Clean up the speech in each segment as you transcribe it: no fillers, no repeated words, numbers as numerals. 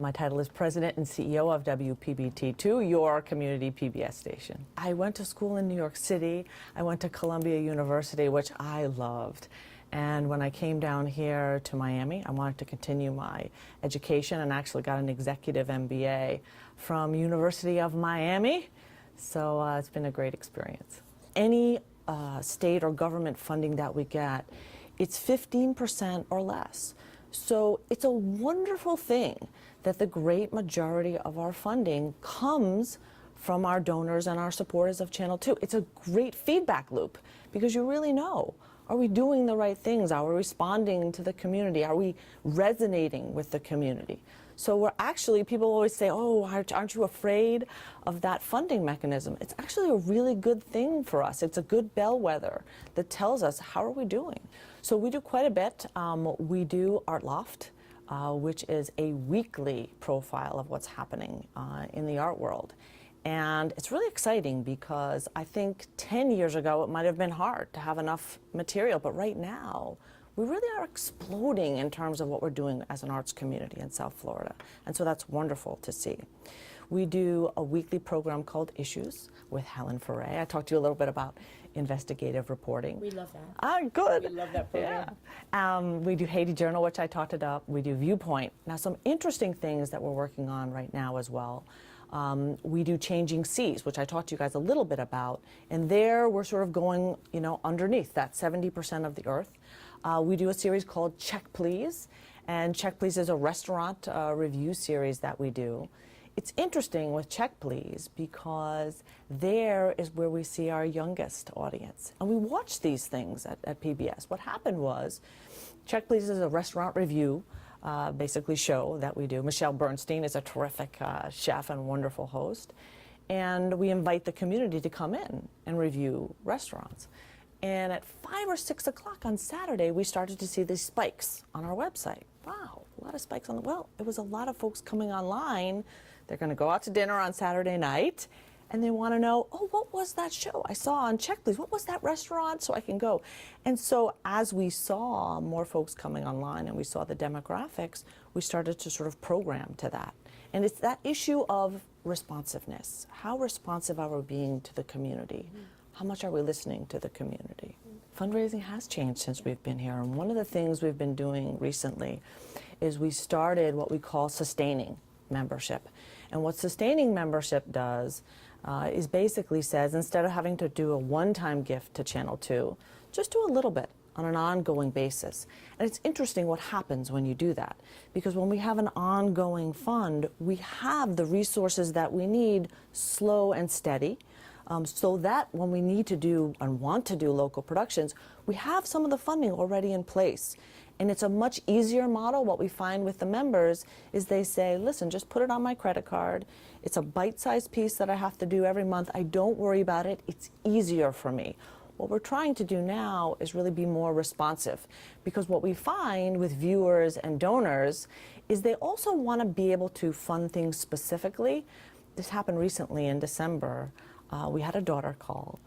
My title is President and CEO of WPBT2, your community PBS station. I went to school in New York City. I went to Columbia University, which I loved. And when I came down here to Miami, I wanted to continue my education and actually got an executive MBA from University of Miami. So it's been a great experience. Any state or government funding that we get, it's 15% or less. So it's a wonderful thing that the great majority of our funding comes from our donors and our supporters of Channel 2. It's a great feedback loop because you really know, are we doing the right things? Are we responding to the community? Are we resonating with the community? So we're actually, people always say, oh, aren't you afraid of that funding mechanism? It's actually a really good thing for us. It's a good bellwether that tells us how are we doing. So we do quite a bit. We do Art Loft, which is a weekly profile of what's happening in the art world. And it's really exciting because I think 10 years ago it might have been hard to have enough material, but right now we really are exploding in terms of what we're doing as an arts community in South Florida. And so that's wonderful to see. We do a weekly program called Issues with Helen Foray. I talked to you a little bit about investigative reporting. We love that. Ah, good. We love that program. Yeah. We do Haiti Journal, which I talked about. We do Viewpoint. Now, some interesting things that we're working on right now as well. We do Changing Seas, which I talked to you guys a little bit about. And there we're sort of going, you know, underneath that 70% of the earth. We do a series called Check Please. And Check Please is a restaurant review series that we do. It's interesting with Check Please because there is where we see our youngest audience. And we watch these things at PBS. What happened was, Check Please is a restaurant review basically show that we do. Michelle Bernstein is a terrific chef and wonderful host. And we invite the community to come in and review restaurants. And at 5 or 6 o'clock on Saturday, we started to see these spikes on our website. Wow, a lot of spikes on the, well, it was a lot of folks coming online. They're going to go out to dinner on Saturday night, and they want to know, oh, what was that show I saw on Check Please? What was that restaurant so I can go? And so as we saw more folks coming online and we saw the demographics, we started to sort of program to that. And it's that issue of responsiveness. How responsive are we being to the community? How much are we listening to the community? Fundraising has changed since we've been here, and one of the things we've been doing recently is we started what we call sustaining membership. And what sustaining membership does is basically says, instead of having to do a one-time gift to Channel 2, just do a little bit on an ongoing basis. And it's interesting what happens when you do that, because when we have an ongoing fund, we have the resources that we need slow and steady, so that when we need to do and want to do local productions, we have some of the funding already in place. And it's a much easier model. What we find with the members is they say, listen, just put it on my credit card. It's a bite-sized piece that I have to do every month. I don't worry about it. It's easier for me. What we're trying to do now is really be more responsive, because what we find with viewers and donors is they also want to be able to fund things specifically. This happened recently in December. We had a daughter call,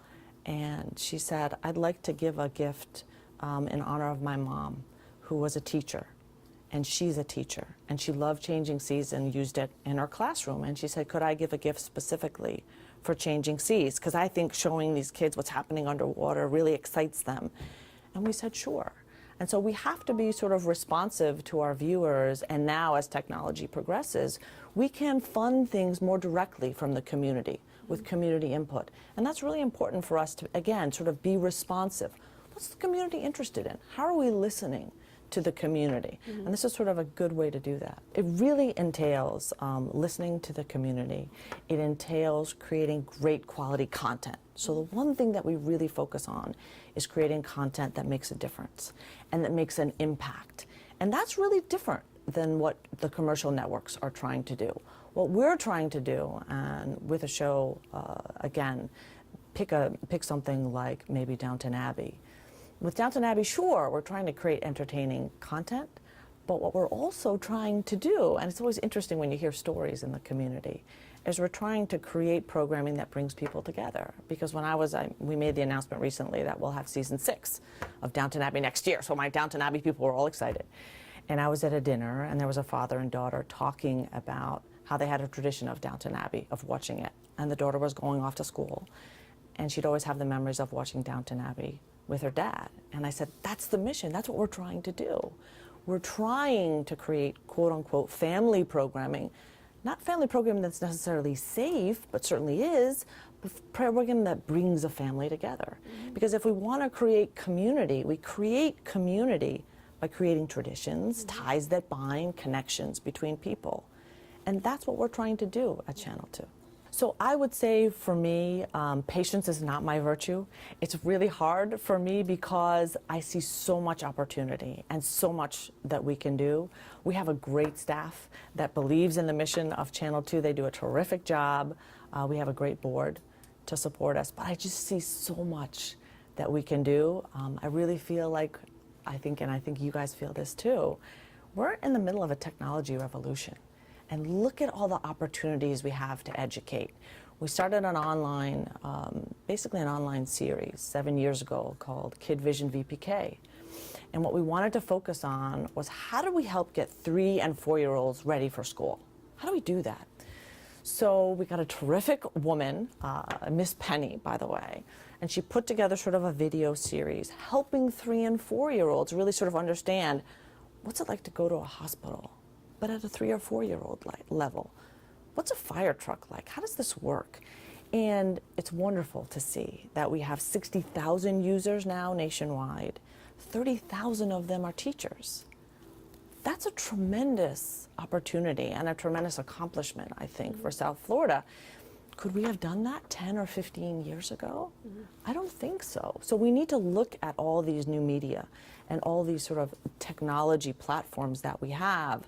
and she said, I'd like to give a gift in honor of my mom, who was a teacher, and she's a teacher, and she loved Changing Seas and used it in her classroom. And she said, could I give a gift specifically for Changing Seas? Because I think showing these kids what's happening underwater really excites them. And we said, sure. And so we have to be sort of responsive to our viewers, and now as technology progresses, we can fund things more directly from the community with community input. And that's really important for us to, again, sort of be responsive. What's the community interested in? How are we listening to the community? And this is sort of a good way to do that. It really entails listening to the community. It entails creating great quality content. So the one thing that we really focus on is creating content that makes a difference and that makes an impact. And that's really different than what the commercial networks are trying to do. What we're trying to do, and with a show, again, pick something like maybe Downton Abbey. With Downton Abbey, sure, we're trying to create entertaining content, but what we're also trying to do, and it's always interesting when you hear stories in the community, is we're trying to create programming that brings people together. Because when we made the announcement recently that we'll have season 6 of Downton Abbey next year, so my Downton Abbey people were all excited. And I was at a dinner, and there was a father and daughter talking about how they had a tradition of Downton Abbey, of watching it. And the daughter was going off to school, and she'd always have the memories of watching Downton Abbey with her dad. And I said, that's the mission. That's what we're trying to do. We're trying to create, quote unquote, family programming. Not family programming that's necessarily safe, but certainly is, but programming that brings a family together. Because if we want to create community, we create community by creating traditions, ties that bind, connections between people. And that's what we're trying to do at Channel 2. So I would say for me, patience is not my virtue. It's really hard for me because I see so much opportunity and so much that we can do. We have a great staff that believes in the mission of Channel 2. They do a terrific job. We have a great board to support us, but I just see so much that we can do. I really feel like, I think you guys feel this too, we're in the middle of a technology revolution. And look at all the opportunities we have to educate. We started an online, basically an online series 7 years ago called Kid Vision VPK. And what we wanted to focus on was how do we help get 3- and 4-year-olds ready for school? How do we do that? So we got a terrific woman, Miss Penny, by the way, and she put together sort of a video series helping 3- and 4-year-olds really sort of understand what's it like to go to a hospital, but at a 3- or 4-year-old level. What's a fire truck like? How does this work? And it's wonderful to see that we have 60,000 users now nationwide. 30,000 of them are teachers. That's a tremendous opportunity and a tremendous accomplishment, I think, for South Florida. Could we have done that 10 or 15 years ago? I don't think so. So we need to look at all these new media and all these sort of technology platforms that we have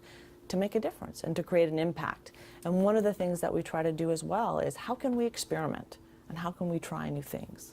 to make a difference and to create an impact. And one of the things that we try to do as well is how can we experiment and how can we try new things?